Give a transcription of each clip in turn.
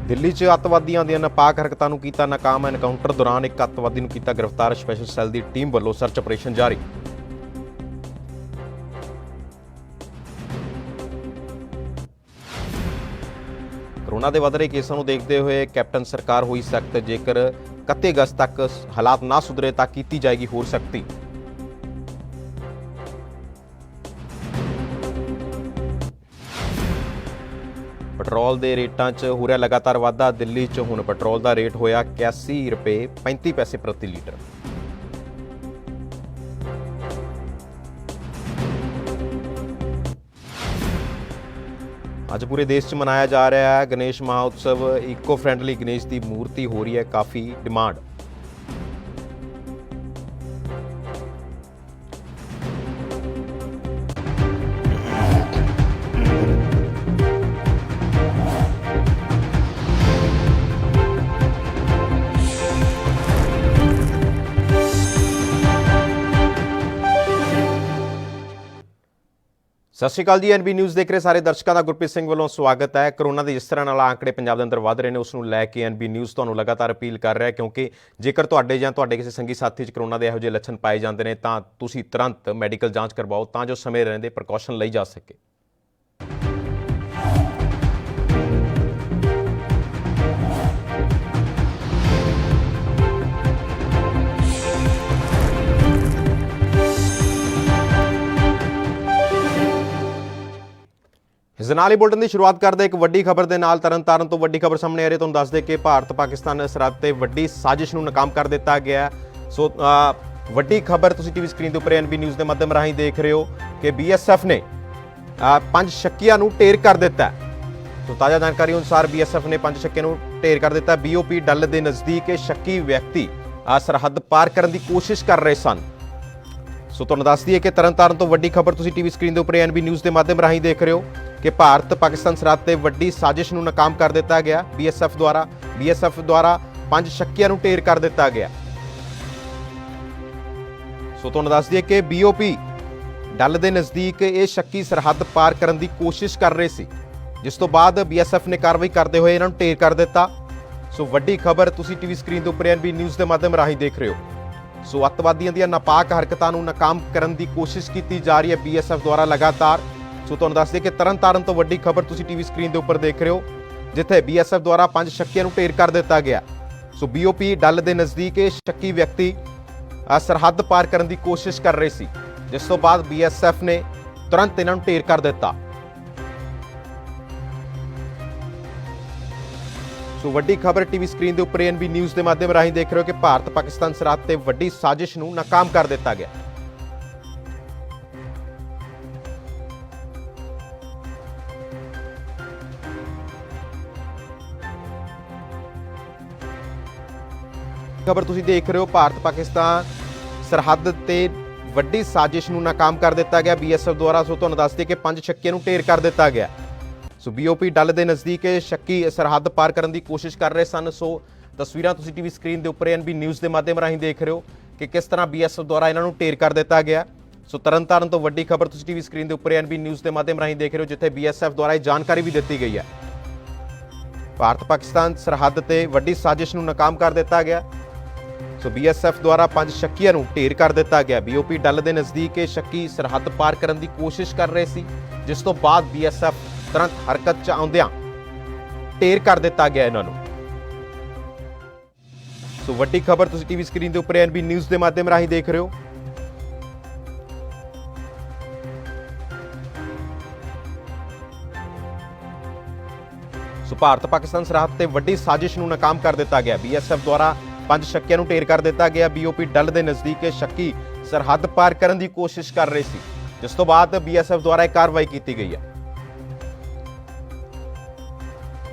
ਦਿੱਲੀ 'ਚ ਅੱਤਵਾਦੀਆਂ ਦੀਆਂ ਨਾਪਾਕ ਹਰਕਤਾਂ ਨੂੰ ਕੀਤਾ ਨਾਕਾਮ। ਐਨਕਾਊਂਟਰ ਦੌਰਾਨ ਇੱਕ ਅੱਤਵਾਦੀ ਨੂੰ ਕੀਤਾ ਗ੍ਰਿਫਤਾਰ। ਸਪੈਸ਼ਲ ਸੈੱਲ ਦੀ ਟੀਮ ਵੱਲੋਂ ਸਰਚ ਆਪਰੇਸ਼ਨ ਜਾਰੀ। ਕੋਰੋਨਾ ਦੇ ਵਧ ਰਹੇ ਕੇਸਾਂ ਨੂੰ ਦੇਖਦੇ ਹੋਏ ਕੈਪਟਨ ਸਰਕਾਰ ਹੋਈ ਸਖਤ। ਜੇਕਰ 31 ਅਗਸਤ ਤੱਕ ਹਾਲਾਤ ਨਾ ਸੁਧਰੇ ਤਾਂ ਕੀਤੀ ਜਾਏਗੀ ਹੋਰ ਸਖਤੀ। ਪੈਟਰੋਲ ਦੇ ਰੇਟਾਂ 'ਚ ਹੋ ਰਿਹਾ ਲਗਾਤਾਰ ਵਾਧਾ। ਦਿੱਲੀ 'ਚ ਹੁਣ ਪੈਟਰੋਲ ਦਾ ਰੇਟ ਹੋਇਆ 81 ਰੁਪਏ 35 ਪੈਸੇ ਪ੍ਰਤੀ ਲੀਟਰ। ਅੱਜ ਪੂਰੇ ਦੇਸ਼ 'ਚ ਮਨਾਇਆ ਜਾ ਰਿਹਾ ਹੈ ਗਣੇਸ਼ ਮਹਾਉਤਸਵ। ਇਕੋ ਫ੍ਰੈਂਡਲੀ ਗਣੇਸ਼ ਦੀ ਮੂਰਤੀ ਹੋ ਰਹੀ ਹੈ ਕਾਫੀ ਡਿਮਾਂਡ। ਸਤਿ ਸ਼੍ਰੀ ਅਕਾਲ ਜੀ। ਐਨਬੀ ਨਿਊਜ਼ ਦੇਖ ਰਹੇ ਸਾਰੇ ਦਰਸ਼ਕਾਂ ਦਾ ਗੁਰਪ੍ਰੀਤ ਸਿੰਘ ਵੱਲੋਂ ਸਵਾਗਤ ਹੈ। ਕੋਰੋਨਾ ਦੇ ਜਿਸ ਤਰ੍ਹਾਂ ਨਾਲ ਆંકੜੇ ਪੰਜਾਬ ਦੇ ਅੰਦਰ ਵੱਧ ਰਹੇ ਨੇ ਉਸ ਨੂੰ ਲੈ ਕੇ ਐਨਬੀ ਨਿਊਜ਼ ਤੁਹਾਨੂੰ ਲਗਾਤਾਰ ਅਪੀਲ ਕਰ ਰਿਹਾ ਹੈ, ਕਿਉਂਕਿ ਜੇਕਰ ਤੁਹਾਡੇ ਜਾਂ ਤੁਹਾਡੇ ਕਿਸੇ ਸੰਗੀ ਸਾਥੀ 'ਚ ਕੋਰੋਨਾ ਦੇ ਇਹੋ ਜਿਹੇ ਲੱਛਣ ਪਾਏ ਜਾਂਦੇ ਨੇ ਤਾਂ ਤੁਸੀਂ ਤੁਰੰਤ ਮੈਡੀਕਲ ਜਾਂਚ ਕਰਵਾਓ ਤਾਂ ਜੋ ਸਮੇਂ ਰਹਿੰਦੇ ਪ੍ਰੀਕਾਸ਼ਨ ਲਈ ਜਾ ਸਕੇ। ਇਸ ਦੇ ਨਾਲ ਹੀ ਬੁਲਟਨ ਦੀ ਸ਼ੁਰੂਆਤ ਕਰਦੇ ਇੱਕ ਵੱਡੀ ਖਬਰ ਦੇ ਨਾਲ। ਤਰਨਤਾਰਨ ਤੋਂ ਵੱਡੀ ਖਬਰ ਸਾਹਮਣੇ ਆ ਰਹੀ। ਤੁਹਾਨੂੰ ਦੱਸ ਦੇ ਕਿ ਭਾਰਤ ਪਾਕਿਸਤਾਨ ਸਰਹੱਦ ਤੇ ਵੱਡੀ ਸਾਜ਼ਿਸ਼ ਨੂੰ ਨਾਕਾਮ ਕਰ ਦਿੱਤਾ ਗਿਆ। ਸੋ ਵੱਡੀ ਖਬਰ ਤੁਸੀਂ ਟੀਵੀ ਸਕਰੀਨ ਦੇ ਉੱਪਰ ਐਨਬੀ ਨਿਊਜ਼ ਦੇ ਮਾਧਿਅਮ ਰਾਹੀਂ ਦੇਖ ਰਹੇ ਹੋ ਕਿ BSF ਨੇ 5 ਸ਼ੱਕੀਆਂ ਨੂੰ ਢੇਰ ਕਰ ਦਿੱਤਾ। ਸੋ ਤਾਜ਼ਾ ਜਾਣਕਾਰੀ ਅਨੁਸਾਰ BSF ਨੇ 5 ਸ਼ੱਕੀਆਂ ਨੂੰ ਢੇਰ ਕਰ ਦਿੱਤਾ। BOP ਡੱਲ ਦੇ ਨਜ਼ਦੀਕ ਇਹ ਸ਼ੱਕੀ ਵਿਅਕਤੀ ਸਰਹੱਦ ਪਾਰ ਕਰਨ ਦੀ ਕੋਸ਼ਿਸ਼ ਕਰ ਰਹੇ ਸਨ। ਸੋ ਤੁਹਾਨੂੰ ਦੱਸ ਦਈਏ ਕਿ ਤਰਨਤਾਰਨ ਤੋਂ ਵੱਡੀ ਖਬਰ ਤੁਸੀਂ ਟੀਵੀ ਸਕਰੀਨ ਦੇ ਉੱਪਰ ਐਨਬੀ ਨਿਊਜ਼ ਦੇ ਮਾਧਿਅਮ ਰਾਹੀਂ ਦੇਖ ਰਹੇ ਹੋ ਕਿ ਭਾਰਤ ਪਾਕਿਸਤਾਨ ਸਰਹੱਦ ਤੇ ਵੱਡੀ ਸਾਜ਼ਿਸ਼ ਨੂੰ ਨਾਕਾਮ ਕਰ ਦਿੱਤਾ ਗਿਆ। BSF ਦੁਆਰਾ 5 ਸ਼ੱਕੀਆਂ ਨੂੰ ਢੇਰ ਕਰ ਦਿੱਤਾ ਗਿਆ। ਸੋ ਤੁਹਾਨੂੰ ਦੱਸ ਦਈਏ ਕਿ BOP ਡੱਲ ਦੇ ਨਜ਼ਦੀਕ ਇਹ ਸ਼ੱਕੀ ਸਰਹੱਦ ਪਾਰ ਕਰਨ ਦੀ ਕੋਸ਼ਿਸ਼ ਕਰ ਰਹੇ ਸੀ, ਜਿਸ ਤੋਂ ਬਾਅਦ BSF ਨੇ ਕਾਰਵਾਈ ਕਰਦੇ ਹੋਏ ਇਹਨਾਂ ਨੂੰ ਢੇਰ ਕਰ ਦਿੱਤਾ। ਸੋ ਵੱਡੀ ਖਬਰ ਤੁਸੀਂ ਟੀਵੀ ਸਕਰੀਨ ਦੇ ਉੱਪਰ ਐਨਬੀ ਨਿਊਜ਼ ਦੇ ਮਾਧਿਅਮ ਰਾਹੀਂ ਦੇਖ ਰਹੇ ਹੋ। ਸੋ ਅੱਤਵਾਦੀਆਂ ਦੀਆਂ ਨਾਪਾਕ ਹਰਕਤਾਂ ਨੂੰ ਨਾਕਾਮ ਕਰਨ ਦੀ ਕੋਸ਼ਿਸ਼ ਕੀਤੀ ਜਾ ਰਹੀ ਹੈ BSF ਦੁਆਰਾ ਲਗਾਤਾਰ। ਸੋ ਤੁਹਾਨੂੰ ਦੱਸ ਦਈਏ ਕਿ ਤਰਨਤਾਰਨ ਤੋਂ ਵੱਡੀ ਖਬਰ ਤੁਸੀਂ ਟੀਵੀ ਸਕਰੀਨ ਦੇ ਉੱਪਰ ਦੇਖ ਰਹੇ ਹੋ, ਜਿੱਥੇ BSF ਦੁਆਰਾ 5 ਸ਼ੱਕੀਆਂ ਨੂੰ ਢੇਰ ਕਰ ਦਿੱਤਾ ਗਿਆ। ਸੋ BOP ਡੱਲ ਦੇ ਨਜ਼ਦੀਕ ਇਹ ਸ਼ੱਕੀ ਵਿਅਕਤੀ ਸਰਹੱਦ ਪਾਰ ਕਰਨ ਦੀ ਕੋਸ਼ਿਸ਼ ਕਰ ਰਹੇ ਸੀ, ਜਿਸ ਤੋਂ ਬਾਅਦ BSF ਨੇ ਤੁਰੰਤ ਇਹਨਾਂ ਨੂੰ ਢੇਰ ਕਰ ਦਿੱਤਾ। ਸੋ ਵੱਡੀ ਖਬਰ ਟੀਵੀ ਸਕਰੀਨ ਦੇ ਉੱਪਰ ਐਨਬੀ ਨਿਊਜ਼ ਦੇ ਮਾਧਿਅਮ ਰਾਹੀਂ ਦੇਖ ਰਹੇ ਹੋ ਕਿ ਭਾਰਤ ਪਾਕਿਸਤਾਨ ਸਰਹੱਦ ਤੇ ਵੱਡੀ ਸਾਜ਼ਿਸ਼ ਨੂੰ ਨਾਕਾਮ ਕਰ ਦਿੱਤਾ ਗਿਆ। ਖਬਰ ਤੁਸੀਂ ਦੇਖ ਰਹੇ ਹੋ ਭਾਰਤ ਪਾਕਿਸਤਾਨ ਸਰਹੱਦ ਤੇ ਵੱਡੀ ਸਾਜ਼ਿਸ਼ ਨੂੰ ਨਾਕਾਮ ਕਰ ਦਿੱਤਾ ਗਿਆ BSF ਦੁਆਰਾ। ਸੋ ਤੁਹਾਨੂੰ ਦੱਸ ਦਈਏ ਕਿ 5 ਸ਼ੱਕੀਆਂ ਨੂੰ ਢੇਰ ਕਰ ਦਿੱਤਾ ਗਿਆ। ਸੋ BOP ਡੱਲ ਦੇ ਨਜ਼ਦੀਕ ਸ਼ੱਕੀ ਸਰਹੱਦ ਪਾਰ ਕਰਨ ਦੀ ਕੋਸ਼ਿਸ਼ ਕਰ ਰਹੇ ਸਨ। ਸੋ ਤਸਵੀਰਾਂ ਤੁਸੀਂ ਟੀਵੀ ਸਕਰੀਨ ਦੇ ਉੱਪਰ ਐਨਬੀ ਨਿਊਜ਼ ਦੇ ਮਾਧਿਅਮ ਰਾਹੀਂ ਦੇਖ ਰਹੇ ਹੋ ਕਿ ਕਿਸ ਤਰ੍ਹਾਂ BSF ਦੁਆਰਾ ਇਹਨਾਂ ਨੂੰ ਢੇਰ ਕਰ ਦਿੱਤਾ ਗਿਆ। ਸੋ ਤਰਨਤਾਰਨ ਤੋਂ ਵੱਡੀ ਖਬਰ ਤੁਸੀਂ ਟੀਵੀ ਸਕਰੀਨ ਦੇ ਉੱਪਰ ਐਨਬੀ ਨਿਊਜ਼ ਦੇ ਮਾਧਿਅਮ ਰਾਹੀਂ ਦੇਖ ਰਹੇ ਹੋ, ਜਿੱਥੇ BSF ਦੁਆਰਾ ਇਹ ਜਾਣਕਾਰੀ ਵੀ ਦਿੱਤੀ ਗਈ ਹੈ। ਭਾਰਤ ਪਾਕਿਸਤਾਨ ਸਰਹੱਦ ਤੇ ਵੱਡੀ ਸਾਜ਼ਿਸ਼ ਨੂੰ ਨਾਕਾਮ ਕਰ ਦਿੱਤਾ ਗਿਆ। ਸੋ BSF ਦੁਆਰਾ 5 ਸ਼ੱਕੀਆਂ ਨੂੰ ਢੇਰ ਕਰ ਦਿੱਤਾ ਗਿਆ। BOP ਡੱਲ ਦੇ ਨਜ਼ਦੀਕ ਇਹ ਸ਼ੱਕੀ ਸਰਹੱਦ ਪਾਰ ਕਰਨ ਦੀ ਕੋਸ਼ਿਸ਼ ਕਰ ਰਹੇ ਸੀ, ਜਿਸ ਤੋਂ ਬਾਅਦ BSF ਤੁਰੰਤ ਹਰਕਤ 'ਚ ਆਉਂਦਿਆਂ ਢੇਰ ਕਰ ਦਿੱਤਾ ਗਿਆ ਇਹਨਾਂ ਨੂੰ। ਸੋ ਵੱਡੀ ਖਬਰ ਤੁਸੀਂ ਟੀਵੀ ਸਕਰੀਨ ਦੇ ਉੱਪਰ ਐਨਬੀ ਨਿਊਜ਼ ਦੇ ਮਾਧਿਅਮ ਰਾਹੀਂ ਦੇਖ ਰਹੇ ਹੋ। ਸੋ ਭਾਰਤ ਪਾਕਿਸਤਾਨ ਸਰਹੱਦ ਤੇ ਵੱਡੀ ਸਾਜ਼ਿਸ਼ ਨੂੰ ਨਾਕਾਮ ਕਰ ਦਿੱਤਾ ਗਿਆ। BSF ਦੁਆਰਾ 5 ਸ਼ੱਕੀਆਂ ਨੂੰ ਢੇਰ ਕਰ ਦਿੱਤਾ ਗਿਆ। BOP ਡੱਲ ਦੇ ਨਜ਼ਦੀਕ ਇਹ ਸ਼ੱਕੀ ਸਰਹੱਦ ਪਾਰ ਕਰਨ ਦੀ ਕੋਸ਼ਿਸ਼ ਕਰ ਰਹੇ ਸੀ, ਜਿਸ ਤੋਂ ਬਾਅਦ BSF ਦੁਆਰਾ ਇਹ ਕਾਰਵਾਈ ਕੀਤੀ ਗਈ ਹੈ।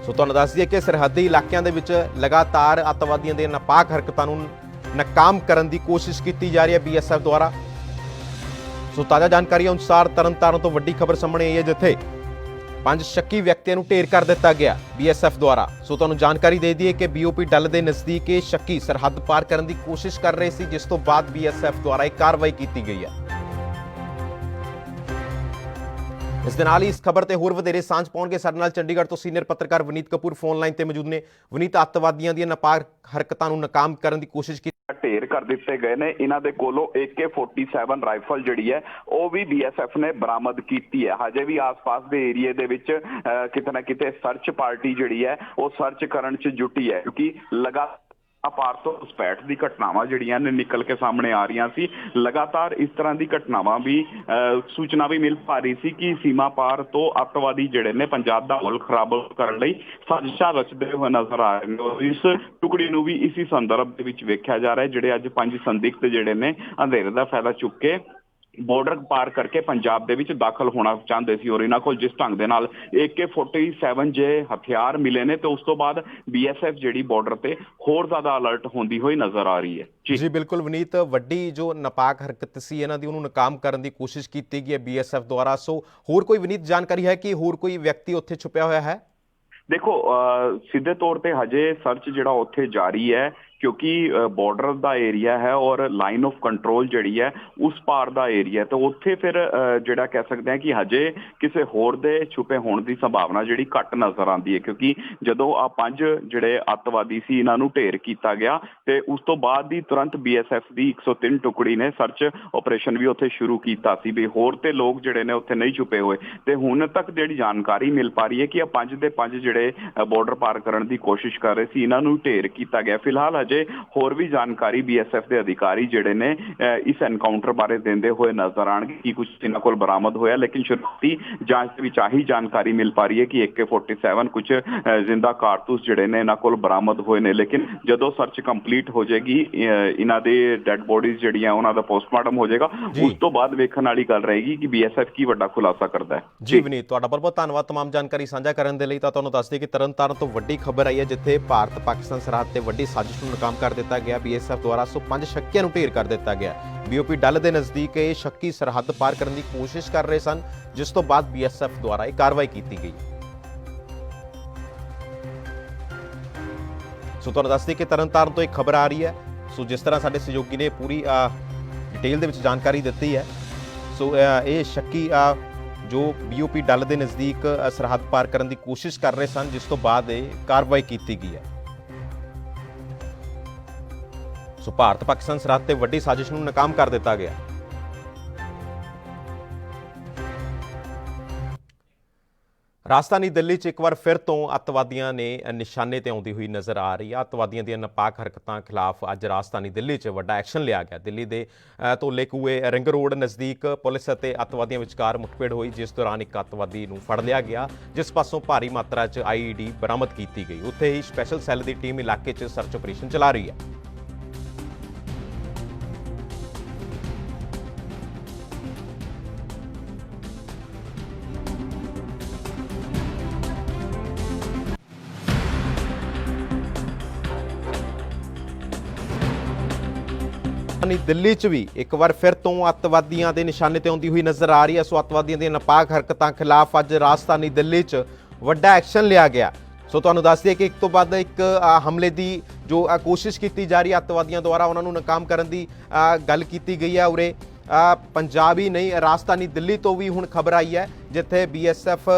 ਸੋ ਤੁਹਾਨੂੰ ਦੱਸ ਦਈਏ ਕਿ ਸਰਹੱਦੀ ਇਲਾਕਿਆਂ ਦੇ ਵਿੱਚ ਲਗਾਤਾਰ ਅੱਤਵਾਦੀਆਂ ਦੇ ਨਾਪਾਕ ਹਰਕਤਾਂ ਨੂੰ ਨਾਕਾਮ ਕਰਨ ਦੀ ਕੋਸ਼ਿਸ਼ ਕੀਤੀ ਜਾ ਰਹੀ ਹੈ BSF ਦੁਆਰਾ। ਸੋ ਤਾਜ਼ਾ ਜਾਣਕਾਰੀ ਅਨੁਸਾਰ ਤਰਨਤਾਰਨ ਤੋਂ ਵੱਡੀ ਖਬਰ ਸਾਹਮਣੇ ਆਈ ਹੈ, ਜਿੱਥੇ 5 ਸ਼ੱਕੀ ਵਿਅਕਤੀਆਂ ਨੂੰ ਢੇਰ ਕਰ ਦਿੱਤਾ ਗਿਆ BSF ਦੁਆਰਾ। ਸੋ ਤੁਹਾਨੂੰ ਜਾਣਕਾਰੀ ਦੇ ਦਈਏ ਕਿ BOP ਡੱਲ ਦੇ ਨਜ਼ਦੀਕ ਇਹ ਸ਼ੱਕੀ ਸਰਹੱਦ ਪਾਰ ਕਰਨ ਦੀ ਕੋਸ਼ਿਸ਼ ਕਰ ਰਹੇ ਸੀ, ਜਿਸ ਤੋਂ ਬਾਅਦ BSF ਦੁਆਰਾ ਇਹ ਕਾਰਵਾਈ ਕੀਤੀ ਗਈ ਹੈ। ਇਸ ਦੇ ਨਾਲ ਹੀ ਇਸ ਖਬਰ ਤੇ ਹੋਰ ਵਧੇਰੇ ਸਾਂਝ ਪਾਉਣਗੇ ਸਾਡੇ ਨਾਲ ਚੰਡੀਗੜ੍ਹ ਤੋਂ ਸੀਨੀਅਰ ਪੱਤਰਕਾਰ ਵਨੀਤ ਕਪੂਰ ਫੋਨ ਲਾਈਨ ਤੇ ਮੌਜੂਦ ਨੇ। ਵਨੀਤ, ਅੱਤਵਾਦੀਆਂ ਦੀਆਂ ਨਾਪਾਕ ਹਰਕਤਾਂ ਨੂੰ ਨਾਕਾਮ ਕਰਨ ਦੀ ਕੋਸ਼ਿਸ਼ ਢੇਰ ਕਰ ਦਿੱਤੇ ਗਏ ਨੇ। ਇਹਨਾਂ ਦੇ ਕੋਲੋਂ AK-47 ਰਾਈਫਲ ਜਿਹੜੀ ਹੈ ਉਹ ਵੀ BSF ਨੇ ਬਰਾਮਦ ਕੀਤੀ ਹੈ। ਹਜੇ ਵੀ ਆਸ-ਪਾਸ ਦੇ ਏਰੀਏ ਦੇ ਵਿੱਚ ਕਿਤੇ ਨਾ ਕਿਤੇ ਸਰਚ ਪਾਰਟੀ ਜਿਹੜੀ ਹੈ ਉਹ ਸਰਚ ਕਰਨ 'ਚ ਜੁਟੀ ਹੈ, ਕਿਉਂਕਿ ਲਗਾਤਾਰ ਤੋਂ ਘੁਸਪੈਠ ਦੀ ਘਟਨਾਵਾਂ ਜਿਹੜੀਆਂ ਨੇ ਨਿਕਲ ਕੇ ਸਾਹਮਣੇ ਆ ਰਹੀਆਂ ਸੀ। ਲਗਾਤਾਰ ਇਸ ਤਰ੍ਹਾਂ ਦੀ ਘਟਨਾਵਾਂ ਵੀ ਸੂਚਨਾ ਵੀ ਮਿਲ ਪਾ ਰਹੀ ਸੀ ਕਿ ਸੀਮਾ ਪਾਰ ਤੋਂ ਅੱਤਵਾਦੀ ਜਿਹੜੇ ਨੇ ਪੰਜਾਬ ਦਾ ਮਾਹੌਲ ਖਰਾਬ ਕਰਨ ਲਈ ਸਾਜ਼ਿਸ਼ਾਂ ਰਚਦੇ ਹੋਏ ਨਜ਼ਰ ਆ ਰਹੇ ਨੇ। ਇਸ ਟੁਕੜੀ ਨੂੰ ਵੀ ਇਸੇ ਸੰਦਰਭ ਦੇ ਵਿੱਚ ਵੇਖਿਆ ਜਾ ਰਿਹਾ ਹੈ, ਜਿਹੜੇ ਅੱਜ 5 ਸੰਦਿਗਧ ਜਿਹੜੇ ਨੇ ਅੰਧੇਰੇ ਦਾ ਫਾਇਦਾ ਚੁੱਕ ਕੇ ਬਾਰਡਰ ਪਾਰ ਕਰਕੇ ਪੰਜਾਬ ਦੇ ਵਿੱਚ ਦਾਖਲ ਹੋਣਾ ਚਾਹੁੰਦੇ ਸੀ, ਔਰ ਇਹਨਾਂ ਕੋਲ ਜਿਸ ਢੰਗ ਦੇ ਨਾਲ AK-47 ਜੇ ਹਥਿਆਰ ਮਿਲੇ ਨੇ ਤੇ ਉਸ ਤੋਂ ਬਾਅਦ BSF ਜਿਹੜੀ ਬਾਰਡਰ ਤੇ ਹੋਰ ਜ਼ਿਆਦਾ ਅਲਰਟ ਹੁੰਦੀ ਹੋਈ ਨਜ਼ਰ ਆ ਰਹੀ ਹੈ। ਜੀ ਬਿਲਕੁਲ ਵਨੀਤ, ਵੱਡੀ ਜੋ ਨਾਪਾਕ ਹਰਕਤ ਸੀ ਇਹਨਾਂ ਦੀ ਉਹਨੂੰ ਨਾਕਾਮ ਕਰਨ ਦੀ ਕੋਸ਼ਿਸ਼ ਕੀਤੀ ਗਈ ਹੈ BSF ਦੁਆਰਾ। ਸੋ ਹੋਰ ਕੋਈ ਵਨੀਤ ਜਾਣਕਾਰੀ ਹੈ ਕਿ ਹੋਰ ਕੋਈ ਵਿਅਕਤੀ ਉੱਥੇ ਛੁਪਿਆ ਹੋਇਆ ਹੈ? ਦੇਖੋ, ਸਿੱਧੇ ਤੌਰ ਤੇ ਹਜੇ ਸਰਚ ਜਿਹੜਾ ਉੱਥੇ ਜਾਰੀ ਹੈ, ਕਿਉਂਕਿ ਬਾਰਡਰ ਦਾ ਏਰੀਆ ਹੈ ਔਰ ਲਾਈਨ ਆਫ ਕੰਟਰੋਲ ਜਿਹੜੀ ਹੈ ਉਸ ਪਾਰ ਦਾ ਏਰੀਆ, ਤੇ ਉੱਥੇ ਫਿਰ ਜਿਹੜਾ ਕਹਿ ਸਕਦੇ ਹਾਂ ਕਿ ਹਜੇ ਕਿਸੇ ਹੋਰ ਦੇ ਛੁਪੇ ਹੋਣ ਦੀ ਸੰਭਾਵਨਾ ਜਿਹੜੀ ਘੱਟ ਨਜ਼ਰ ਆਉਂਦੀ ਹੈ, ਕਿਉਂਕਿ ਜਦੋਂ ਆ 5 ਜਿਹੜੇ ਅੱਤਵਾਦੀ ਸੀ ਇਹਨਾਂ ਨੂੰ ਢੇਰ ਕੀਤਾ ਗਿਆ ਤੇ ਉਸ ਤੋਂ ਬਾਅਦ ਹੀ ਤੁਰੰਤ BSF ਦੀ 103 ਟੁਕੜੀ ਨੇ ਸਰਚ ਆਪਰੇਸ਼ਨ ਵੀ ਉੱਥੇ ਸ਼ੁਰੂ ਕੀਤਾ ਸੀ ਵੀ ਹੋਰ ਤੇ ਲੋਕ ਜਿਹੜੇ ਨੇ ਉੱਥੇ ਨਹੀਂ ਛੁਪੇ ਹੋਏ। ਤੇ ਹੁਣ ਤੱਕ ਜਿਹੜੀ ਜਾਣਕਾਰੀ ਮਿਲ ਪਾ ਰਹੀ ਹੈ ਕਿ ਆ 5 ਦੇ 5 ਜਿਹੜੇ ਬਾਰਡਰ ਪਾਰ ਕਰਨ ਦੀ ਕੋਸ਼ਿਸ਼ ਕਰ ਰਹੇ ਸੀ ਇਹਨਾਂ ਨੂੰ ਢੇਰ ਕੀਤਾ ਗਿਆ। ਫਿਲਹਾਲ ਹੋਰ ਵੀ ਜਾਣਕਾਰੀ BSF ਦੇ ਅਧਿਕਾਰੀ ਜਿਹੜੇ ਨੇ ਇਸ ਐਨਕਾਊਂਟਰ ਬਾਰੇ ਦਿੰਦੇ ਹੋਏ ਨਜ਼ਰ ਆਣਗੇ ਕਿ ਕੁਝ ਇਹਨਾਂ ਕੋਲ ਬਰਾਮਦ ਹੋਇਆ, ਲੇਕਿਨ ਸ਼ੁਰੂਆਤੀ ਜਾਂਚ ਦੇ ਵਿੱਚ ਆਹੀ ਜਾਣਕਾਰੀ ਮਿਲ ਪਾ ਰਹੀ ਹੈ ਕਿ AK-47 ਕੁਝ ਜ਼ਿੰਦਾ ਕਾਰਤੂਸ ਜਿਹੜੇ ਨੇ ਇਹਨਾਂ ਕੋਲ ਬਰਾਮਦ ਹੋਏ ਨੇ। ਲੇਕਿਨ ਜਦੋਂ ਸਰਚ ਕੰਪਲੀਟ ਹੋ ਜਾਏਗੀ, ਇਹਨਾਂ ਦੇ ਡੈਡ ਬੋਡੀਜ਼ ਜਿਹੜੀਆਂ ਉਹਨਾਂ ਦਾ ਪੋਸਟਮਾਰਟਮ ਹੋ ਜਾਏਗਾ, ਉਸ ਤੋਂ ਬਾਅਦ ਵੇਖਣ ਵਾਲੀ ਗੱਲ ਰਹੇਗੀ ਕਿ BSF ਕੀ ਵੱਡਾ ਖੁਲਾਸਾ ਕਰਦਾ ਹੈ। ਜੀ ਵਨੀਤ, ਤੁਹਾਡਾ ਬਹੁਤ ਬਹੁਤ ਧੰਨਵਾਦ ਤਮਾਮ ਜਾਣਕਾਰੀ ਸਾਂਝਾ ਕਰਨ ਦੇ ਲਈ। ਤਾਂ ਤੁਹਾਨੂੰ ਦੱਸ ਦਈਏ ਕਿ ਤਰਨਤਾਰਨ ਤੋਂ ਵੱਡੀ ਖਬਰ ਆਈ ਹੈ, ਜਿੱਥੇ ਭਾਰਤ ਪਾਕਿਸਤਾਨ ਸਰਹੱਦ ਤੇ ਵੱਡੀ ਸਾਜ਼ਿਸ਼ ਨੂੰ ਨਾਕਾਮ ਕਰ ਦਿੱਤਾ ਗਿਆ। BSF ਦੁਆਰਾ 105 ਸ਼ੱਕੀਆਂ ਨੂੰ ਢੇਰ ਕਰ ਦਿੱਤਾ ਗਿਆ। BOP ਡੱਲ ਦੇ ਨਜ਼ਦੀਕ ਇਹ ਸ਼ੱਕੀ ਸਰਹੱਦ ਪਾਰ ਕਰਨ ਦੀ ਕੋਸ਼ਿਸ਼ ਕਰ ਰਹੇ ਸਨ, ਜਿਸ ਤੋਂ ਬਾਅਦ BSF ਦੁਆਰਾ ਇਹ ਕਾਰਵਾਈ ਕੀਤੀ ਗਈ। ਸੋ ਤੁਹਾਨੂੰ ਦੱਸ ਦਈਏ ਕਿ ਤਰਨਤਾਰਨ ਤੋਂ ਇੱਕ ਖਬਰ ਆ ਰਹੀ ਹੈ। ਸੋ ਜਿਸ ਤਰ੍ਹਾਂ ਸਾਡੇ ਸਹਿਯੋਗੀ ਨੇ ਪੂਰੀ ਡਿਟੇਲ ਦੇ ਵਿੱਚ ਜਾਣਕਾਰੀ ਦਿੱਤੀ ਹੈ, ਸੋ ਇਹ ਸ਼ੱਕੀ ਜੋ BOP ਡੱਲ ਦੇ ਨਜ਼ਦੀਕ ਸਰਹੱਦ ਪਾਰ ਕਰਨ ਦੀ ਕੋਸ਼ਿਸ਼ ਕਰ ਰਹੇ ਸਨ, ਜਿਸ ਤੋਂ ਬਾਅਦ ਇਹ ਕਾਰਵਾਈ ਕੀਤੀ ਗਈ ਹੈ। ਸੋ ਭਾਰਤ ਪਾਕਿਸਤਾਨ ਸਰਹੱਦ ਤੇ ਵੱਡੀ ਸਾਜ਼ਿਸ਼ ਨੂੰ ਨਾਕਾਮ ਕਰ ਦਿੱਤਾ ਗਿਆ। ਰਾਜਧਾਨੀ ਦਿੱਲੀ 'ਚ ਇੱਕ ਵਾਰ ਫਿਰ ਤੋਂ ਅੱਤਵਾਦੀਆਂ ਨੇ ਨਿਸ਼ਾਨੇ ਤੇ ਆਉਂਦੀ ਹੋਈ ਨਜ਼ਰ ਆ ਰਹੀ ਹੈ। ਅੱਤਵਾਦੀਆਂ ਦੀਆਂ ਨਾਪਾਕ ਹਰਕਤਾਂ ਖਿਲਾਫ ਅੱਜ ਰਾਜਧਾਨੀ ਦਿੱਲੀ 'ਚ ਵੱਡਾ ਐਕਸ਼ਨ ਲਿਆ ਗਿਆ। ਦਿੱਲੀ ਦੇ ਧੋਲੇ ਕੂਏ ਰਿੰਗ ਰੋਡ ਨਜ਼ਦੀਕ ਪੁਲਿਸ ਅਤੇ ਅੱਤਵਾਦੀਆਂ ਵਿਚਕਾਰ ਮੁੱਠਭੇੜ ਹੋਈ, ਜਿਸ ਦੌਰਾਨ ਇੱਕ ਅੱਤਵਾਦੀ ਨੂੰ ਫੜ ਲਿਆ ਗਿਆ, ਜਿਸ ਪਾਸੋਂ ਭਾਰੀ ਮਾਤਰਾ 'ਚ IED ਬਰਾਮਦ ਕੀਤੀ ਗਈ। ਉੱਥੇ ਹੀ ਸਪੈਸ਼ਲ ਸੈੱਲ ਦੀ ਟੀਮ ਇਲਾਕੇ 'ਚ ਸਰਚ ਆਪਰੇਸ਼ਨ ਚਲਾ ਰਹੀ ਹੈ। ਦਿੱਲੀ 'ਚ ਵੀ ਇੱਕ ਵਾਰ ਫਿਰ ਤੋਂ ਅੱਤਵਾਦੀਆਂ ਦੇ ਨਿਸ਼ਾਨੇ ਤੇ ਆਉਂਦੀ ਹੋਈ ਨਜ਼ਰ ਆ ਰਹੀ ਹੈ। ਸੋ ਅੱਤਵਾਦੀਆਂ ਦੀਆਂ ਨਾਪਾਕ ਹਰਕਤਾਂ ਖਿਲਾਫ ਅੱਜ ਰਾਜਧਾਨੀ ਦਿੱਲੀ 'ਚ ਵੱਡਾ ਐਕਸ਼ਨ ਲਿਆ ਗਿਆ। ਸੋ ਤੁਹਾਨੂੰ ਦੱਸ ਦਈਏ ਕਿ ਇੱਕ ਤੋਂ ਬਾਅਦ ਇੱਕ ਹਮਲੇ ਦੀ ਜੋ ਕੋਸ਼ਿਸ਼ ਕੀਤੀ ਜਾ ਰਹੀ ਹੈ ਅੱਤਵਾਦੀਆਂ ਦੁਆਰਾ, ਉਹਨਾਂ ਨੂੰ ਨਾਕਾਮ ਕਰਨ ਦੀ ਗੱਲ ਕੀਤੀ ਗਈ ਹੈ। ਉਰੇ ਪੰਜਾਬ ਹੀ ਨਹੀਂ, ਰਾਜਧਾਨੀ ਦਿੱਲੀ ਤੋਂ ਵੀ ਹੁਣ ਖਬਰ ਆਈ ਹੈ, ਜਿੱਥੇ BSF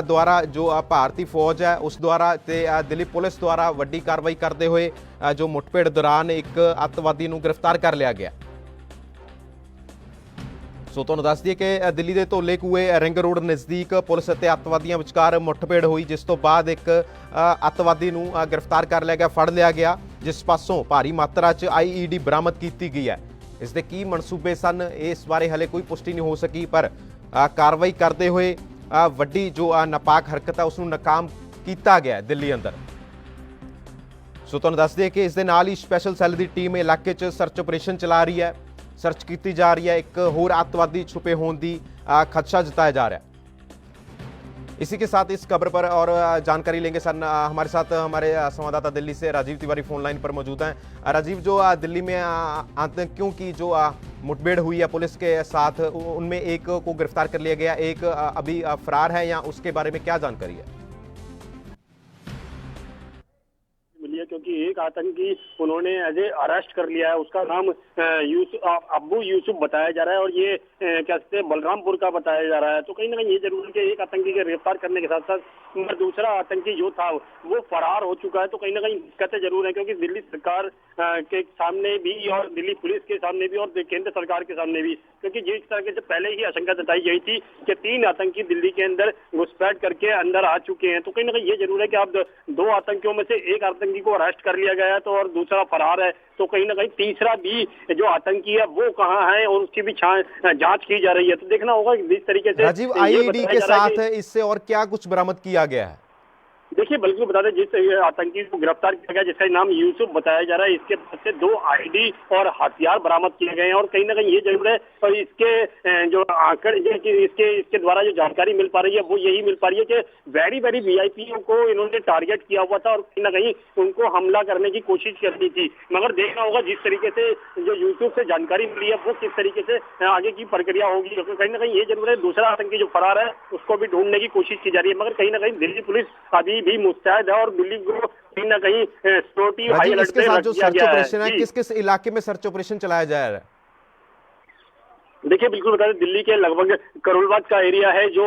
ਦੁਆਰਾ ਜੋ ਭਾਰਤੀ ਫੌਜ ਹੈ ਉਸ ਦੁਆਰਾ ਤੇ ਦਿੱਲੀ ਪੁਲਿਸ ਦੁਆਰਾ ਵੱਡੀ ਕਾਰਵਾਈ ਕਰਦੇ ਹੋਏ ਜੋ ਮੁੱਠਭੇੜ ਦੌਰਾਨ ਇੱਕ ਅੱਤਵਾਦੀ ਨੂੰ ਗ੍ਰਿਫਤਾਰ ਕਰ ਲਿਆ ਗਿਆ। ਸੋ ਤੁਹਾਨੂੰ ਦੱਸ ਦਈਏ ਕਿ ਦਿੱਲੀ ਦੇ ਧੋਲੇ ਕੂਏ ਰਿੰਗ ਰੋਡ ਨਜ਼ਦੀਕ ਪੁਲਿਸ ਅਤੇ ਅੱਤਵਾਦੀਆਂ ਵਿਚਕਾਰ ਮੁੱਠਭੇੜ ਹੋਈ, ਜਿਸ ਤੋਂ ਬਾਅਦ ਇੱਕ ਅੱਤਵਾਦੀ ਨੂੰ ਗ੍ਰਿਫਤਾਰ ਕਰ ਲਿਆ ਗਿਆ, ਫੜ ਲਿਆ ਗਿਆ, ਜਿਸ ਪਾਸੋਂ ਭਾਰੀ ਮਾਤਰਾ 'ਚ IED ਬਰਾਮਦ ਕੀਤੀ ਗਈ ਹੈ। ਇਸ ਦੇ ਕੀ ਮਨਸੂਬੇ ਸਨ, ਇਸ ਬਾਰੇ ਹਲੇ ਕੋਈ ਪੁਸ਼ਟੀ ਨਹੀਂ ਹੋ ਸਕੀ, ਪਰ ਕਾਰਵਾਈ ਕਰਦੇ ਹੋਏ ਵੱਡੀ ਜੋ ਨਾਪਾਕ ਹਰਕਤ ਹੈ ਉਸ ਨੂੰ ਨਾਕਾਮ ਕੀਤਾ ਗਿਆ ਦਿੱਲੀ ਅੰਦਰ। ਸੋ ਤੁਹਾਨੂੰ ਦੱਸ ਦਈਏ ਕਿ ਇਸ ਦੇ ਨਾਲ ਹੀ ਸਪੈਸ਼ਲ ਸੈੱਲ ਦੀ ਟੀਮ ਇਲਾਕੇ 'ਚ ਸਰਚ ਆਪਰੇਸ਼ਨ ਚਲਾ ਰਹੀ ਹੈ, सर्च की जा रही है। एक होर आतंकवादी छुपे होने की खदशा जताया जा रहा है। इसी के साथ इस खबर पर और जानकारी लेंगे सर, हमारे साथ हमारे संवाददाता दिल्ली से राजीव तिवारी फोन लाइन पर मौजूद हैं। राजीव, जो दिल्ली में आतंकियों की जो मुठभेड़ हुई है पुलिस के साथ, उनमें एक को गिरफ्तार कर लिया गया, एक अभी फरार है, या उसके बारे में क्या जानकारी है? मिली है क्योंकि एक एक आतंकी उन्होंने एज ए अरेस्ट कर लिया है। उसका नाम अब्बू यूसुफ बताया जा रहा है और ये क्या कहते हैं बलरामपुर का बताया जा रहा है। तो कहीं ना कहीं ये जरूर है कि एक आतंकी के गिरफ्तार करने के साथ साथ दूसरा आतंकी जो था वो फरार हो चुका है। तो कहीं ना कहीं दिक्कतें जरूर है, क्योंकि दिल्ली सरकार के सामने भी और दिल्ली पुलिस के सामने भी और केंद्र सरकार के सामने भी, क्योंकि जिस तरह से पहले ही आशंका जताई गई थी कि 3 आतंकी दिल्ली के अंदर घुसपैठ करके अंदर आ चुके हैं। तो कहीं ना कहीं ये जरूर है कि अब 2 आतंकियों में से एक आतंकी को अरेस्ट कर लिया गया है तो और दूसरा फरार है। तो कहीं ना कहीं तीसरा भी जो आतंकी है वो कहाँ है और उसकी भी जांच की जा रही है। तो देखना होगा जिस तरीके से राजीव आईईडी के साथ इससे और क्या कुछ बरामद किया गया है? देखिए बिल्कुल बता दें, जिस आतंकी को गिरफ्तार किया गया जिसका नाम यूसुफ बताया जा रहा है, इसके पास से 2 आईडी और हथियार बरामद किए गए हैं। और कहीं ना कहीं ये जरूर है और इसके जो आंकड़े इसके द्वारा जो जानकारी मिल पा रही है वो यही मिल पा रही है कि वेरी वेरी वीआईपीओ को इन्होंने टारगेट किया हुआ था और कहीं ना कहीं उनको हमला करने की कोशिश करनी थी। मगर देखना होगा जिस तरीके से जो यूसुफ से जानकारी मिली है वो किस तरीके से आगे की प्रक्रिया होगी। कहीं ना कहीं ये जरूर है दूसरा आतंकी जो फरार है उसको भी ढूंढने की कोशिश की जा रही है। मगर कहीं ना कहीं दिल्ली पुलिस अभी भी मुस्तैद है और दिल्ली को कहीं ना कहीं सिक्योरिटी हाई अलर्ट पे रख दिया गया है। किस किस इलाके में सर्च ऑपरेशन चलाया जा रहा है? देखिए बिल्कुल बता दें, दिल्ली के लगभग करोलबाग का एरिया है जो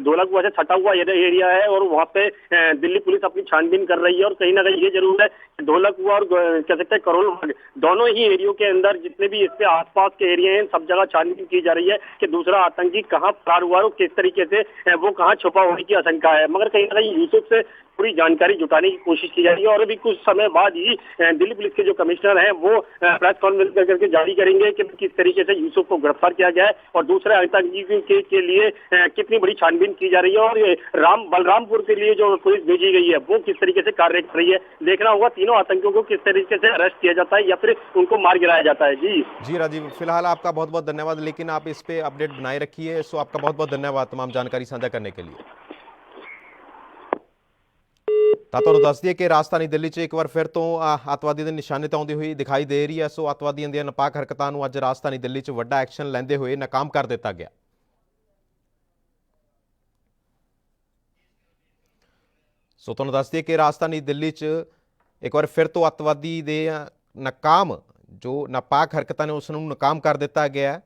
ढोलकपुर से सटा हुआ एरिया है और वहाँ पे दिल्ली पुलिस अपनी छानबीन कर रही है। और कहीं ना कहीं ये जरूर है ढोलकपुर और कह सकते हैं करोलबाग दोनों ही एरियो के अंदर जितने भी इसके आसपास के एरिया हैं सब जगह छानबीन की जा रही है कि दूसरा आतंकी कहाँ फरार हुआ और किस तरीके से वो कहाँ छुपा होने की आशंका है। मगर कहीं ना कहीं यूसुफ से पूरी जानकारी जुटाने की कोशिश की जा रही है और अभी कुछ समय बाद ही दिल्ली पुलिस के जो कमिश्नर हैं वो प्रेस कॉन्फ्रेंस करके जारी करेंगे कि किस तरीके से यूसुफ को गिरफ्तार किया गया है और दूसरे आतंकी के लिए कितनी बड़ी छानबीन की जा रही है और बलरामपुर के लिए जो पुलिस भेजी गई है वो किस तरीके से कार्य कर रही है। देखना होगा तीनों आतंकियों को किस तरीके से अरेस्ट किया जाता है या फिर उनको मार गिराया जाता है। जी राजीव, फिलहाल आपका बहुत बहुत धन्यवाद, लेकिन आप इस पे अपडेट बनाए रखिए। सो आपका बहुत बहुत धन्यवाद तमाम जानकारी साझा करने के लिए। ਤਾਂ ਤੁਹਾਨੂੰ ਦੱਸ ਦਈਏ ਕਿ ਰਾਜਧਾਨੀ ਦਿੱਲੀ 'ਚ ਇੱਕ ਵਾਰ ਫਿਰ ਤੋਂ ਅੱਤਵਾਦੀ ਦੇ ਨਿਸ਼ਾਨੇ ਤੇ ਆਉਂਦੀ ਹੋਈ ਦਿਖਾਈ ਦੇ ਰਹੀ ਹੈ। ਸੋ ਅੱਤਵਾਦੀਆਂ ਦੀਆਂ ਨਾਪਾਕ ਹਰਕਤਾਂ ਨੂੰ ਅੱਜ ਰਾਜਧਾਨੀ ਦਿੱਲੀ 'ਚ ਵੱਡਾ ਐਕਸ਼ਨ ਲੈਂਦੇ ਹੋਏ ਨਾਕਾਮ ਕਰ ਦਿੱਤਾ ਗਿਆ। ਸੋ ਤੁਹਾਨੂੰ ਦੱਸ ਦਈਏ ਕਿ ਰਾਜਧਾਨੀ ਦਿੱਲੀ 'ਚ ਇੱਕ ਵਾਰ ਫਿਰ ਤੋਂ ਅੱਤਵਾਦੀ ਦੇ ਨਾਕਾਮ ਜੋ ਨਾਪਾਕ ਹਰਕਤਾਂ ਨੇ ਉਸ ਨੂੰ ਨਾਕਾਮ ਕਰ ਦਿੱਤਾ ਗਿਆ ਹੈ।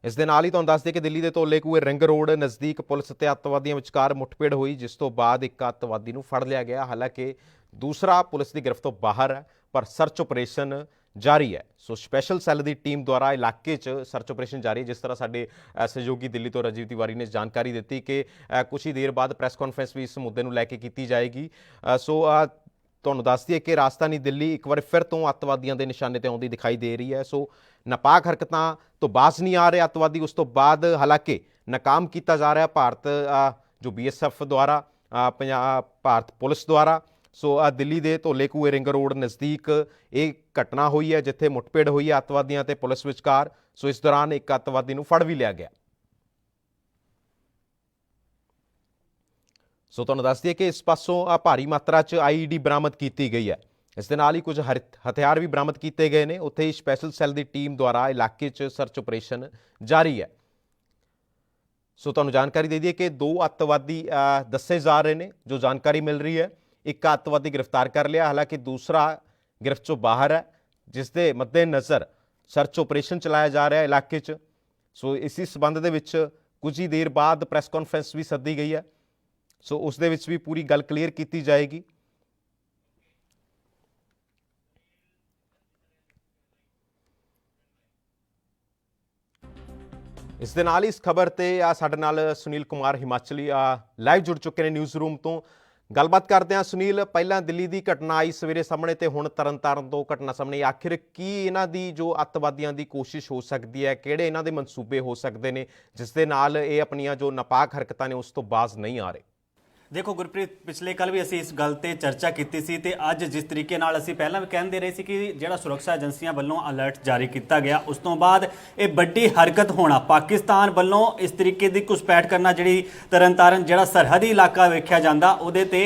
ਇਸ ਦੇ ਨਾਲ ਹੀ ਤੁਹਾਨੂੰ ਦੱਸ ਦਈਏ ਕਿ ਦਿੱਲੀ ਦੇ ਧੌਲੇ ਕੂਏ ਰਿੰਗ ਰੋਡ ਨਜ਼ਦੀਕ ਪੁਲਿਸ ਅਤੇ ਅੱਤਵਾਦੀਆਂ ਵਿਚਕਾਰ ਮੁੱਠਭੇੜ ਹੋਈ, ਜਿਸ ਤੋਂ ਬਾਅਦ ਇੱਕ ਅੱਤਵਾਦੀ ਨੂੰ ਫੜ ਲਿਆ ਗਿਆ। ਹਾਲਾਂਕਿ ਦੂਸਰਾ ਪੁਲਿਸ ਦੀ ਗ੍ਰਿਫਤ ਤੋਂ ਬਾਹਰ ਹੈ, ਪਰ ਸਰਚ ਆਪਰੇਸ਼ਨ ਜਾਰੀ ਹੈ। ਸੋ ਸਪੈਸ਼ਲ ਸੈੱਲ ਦੀ ਟੀਮ ਦੁਆਰਾ ਇਲਾਕੇ 'ਚ ਸਰਚ ਆਪਰੇਸ਼ਨ ਜਾਰੀ ਹੈ। ਜਿਸ ਤਰ੍ਹਾਂ ਸਾਡੇ ਸਹਿਯੋਗੀ ਦਿੱਲੀ ਤੋਂ ਰਾਜੀਵ ਤਿਵਾਰੀ ਨੇ ਜਾਣਕਾਰੀ ਦਿੱਤੀ ਕਿ ਕੁਛ ਹੀ ਦੇਰ ਬਾਅਦ ਪ੍ਰੈਸ ਕਾਨਫਰੰਸ ਵੀ ਇਸ ਮੁੱਦੇ ਨੂੰ ਲੈ ਕੇ ਕੀਤੀ ਜਾਏਗੀ। ਸੋ ਤੁਹਾਨੂੰ ਦੱਸ ਦਈਏ ਕਿ ਰਾਜਧਾਨੀ ਦਿੱਲੀ ਇੱਕ ਵਾਰ ਫਿਰ ਤੋਂ ਅੱਤਵਾਦੀਆਂ ਦੇ ਨਿਸ਼ਾਨੇ ਤੇ ਆਉਂਦੀ ਦਿਖਾਈ ਦੇ ਰਹੀ ਹੈ। ਸੋ ਨਾਪਾਕ ਹਰਕਤਾਂ ਤੋਂ ਬਾਜ਼ ਨਹੀਂ ਆ ਰਹੇ ਅੱਤਵਾਦੀ। ਉਸ ਤੋਂ ਬਾਅਦ ਹਾਲਾਂਕਿ ਨਾਕਾਮ ਕੀਤਾ ਜਾ ਰਿਹਾ ਭਾਰਤ ਜੋ BSF ਦੁਆਰਾ ਭਾਰਤ ਪੁਲਿਸ ਦੁਆਰਾ। ਸੋ ਦਿੱਲੀ ਦੇ ਧੌਲੇ ਕੂਏ ਰਿੰਗ ਰੋਡ ਨਜ਼ਦੀਕ ਇਹ ਘਟਨਾ ਹੋਈ ਹੈ ਜਿੱਥੇ ਮੁੱਠਭੇੜ ਹੋਈ ਹੈ ਅੱਤਵਾਦੀਆਂ ਤੇ ਪੁਲਿਸ ਵਿਚਕਾਰ। ਸੋ ਇਸ ਦੌਰਾਨ ਇੱਕ ਅੱਤਵਾਦੀ ਨੂੰ ਫੜ ਵੀ ਲਿਆ ਗਿਆ। ਸੋ ਤੁਹਾਨੂੰ ਦੱਸ ਦਈਏ ਕਿ ਇਸ ਪਾਸੋਂ ਭਾਰੀ ਮਾਤਰਾ 'ਚ IED ਬਰਾਮਦ ਕੀਤੀ ਗਈ ਹੈ। ਇਸ ਦੇ ਨਾਲ ਹੀ ਕੁਝ ਹਥਿਆਰ ਵੀ ਬਰਾਮਦ ਕੀਤੇ ਗਏ ਨੇ। ਉੱਥੇ ਹੀ ਸਪੈਸ਼ਲ ਸੈੱਲ ਦੀ ਟੀਮ ਦੁਆਰਾ ਇਲਾਕੇ 'ਚ ਸਰਚ ਆਪਰੇਸ਼ਨ ਜਾਰੀ ਹੈ। ਸੋ ਤੁਹਾਨੂੰ ਜਾਣਕਾਰੀ ਦੇ ਦਈਏ ਕਿ 2 ਅੱਤਵਾਦੀ ਦੱਸੇ ਜਾ ਰਹੇ ਨੇ। ਜੋ ਜਾਣਕਾਰੀ ਮਿਲ ਰਹੀ ਹੈ ਇੱਕ ਅੱਤਵਾਦੀ ਗ੍ਰਿਫਤਾਰ ਕਰ ਲਿਆ, ਹਾਲਾਂਕਿ ਦੂਸਰਾ ਗ੍ਰਿਫਤ 'ਚੋਂ ਬਾਹਰ ਹੈ, ਜਿਸ ਦੇ ਮੱਦੇਨਜ਼ਰ ਸਰਚ ਆਪਰੇਸ਼ਨ ਚਲਾਇਆ ਜਾ ਰਿਹਾ ਇਲਾਕੇ 'ਚ। ਸੋ ਇਸੀ ਸਬੰਧ ਦੇ ਵਿੱਚ ਕੁਝ ਹੀ ਦੇਰ ਬਾਅਦ ਪ੍ਰੈਸ ਕਾਨਫਰੰਸ ਵੀ ਸੱਦੀ ਗਈ ਹੈ। ਸੋ ਉਸ ਦੇ ਵਿੱਚ ਵੀ ਪੂਰੀ ਗੱਲ ਕਲੀਅਰ ਕੀਤੀ ਜਾਏਗੀ। ਇਸ ਦੇ ਨਾਲ ਹੀ ਇਸ ਖਬਰ ਤੇ ਸਾਡੇ ਨਾਲ ਸੁਨੀਲ ਕੁਮਾਰ ਹਿਮਾਚਲੀ ਲਾਈਵ ਜੁੜ ਚੁੱਕੇ ਨੇ ਨਿਊਜ਼ ਰੂਮ ਤੋਂ। ਗੱਲਬਾਤ ਕਰਦੇ ਹਾਂ ਸੁਨੀਲ, ਪਹਿਲਾਂ ਦਿੱਲੀ ਦੀ ਘਟਨਾ ਆਈ ਸਵੇਰੇ ਸਾਹਮਣੇ ਤੇ ਹੁਣ ਤਰਨਤਾਰਨ ਤੋਂ ਘਟਨਾ ਸਾਹਮਣੇ। ਆਖਿਰ ਕੀ ਇਹਨਾਂ ਦੀ ਜੋ ਅੱਤਵਾਦੀਆਂ ਦੀ ਕੋਸ਼ਿਸ਼ ਹੋ ਸਕਦੀ ਹੈ, ਕਿਹੜੇ ਇਹਨਾਂ ਦੇ ਮਨਸੂਬੇ ਹੋ ਸਕਦੇ ਨੇ ਜਿਸ ਦੇ ਨਾਲ ਇਹ ਆਪਣੀਆਂ ਜੋ ਨਾਪਾਕ ਹਰਕਤਾਂ ਨੇ ਉਸ ਤੋਂ ਬਾਜ਼ ਨਹੀਂ ਆ ਰਹੇ? ਦੇਖੋ ਗੁਰਪ੍ਰੀਤ, ਪਿਛਲੇ ਕੱਲ੍ਹ ਵੀ ਅਸੀਂ ਇਸ ਗੱਲ ਤੇ ਚਰਚਾ ਕੀਤੀ ਸੀ ਤੇ ਅੱਜ ਜਿਸ ਤਰੀਕੇ ਨਾਲ ਅਸੀਂ ਪਹਿਲਾਂ ਵੀ ਕਹਿੰਦੇ ਰਹੇ ਸੀ ਕਿ ਜਿਹੜਾ ਸੁਰੱਖਿਆ ਏਜੰਸੀਆਂ ਵੱਲੋਂ ਅਲਰਟ ਜਾਰੀ ਕੀਤਾ ਗਿਆ ਉਸ ਤੋਂ ਬਾਅਦ ਇਹ ਵੱਡੀ ਹਰਕਤ ਹੋਣਾ, ਪਾਕਿਸਤਾਨ ਵੱਲੋਂ ਇਸ ਤਰੀਕੇ ਦੀ ਘੁਸਪੈਠ ਕਰਨਾ, ਜਿਹੜੀ ਤਰਨਤਾਰਨ ਜਿਹੜਾ ਸਰਹੱਦੀ ਇਲਾਕਾ ਵੇਖਿਆ ਜਾਂਦਾ ਉਹਦੇ ਤੇ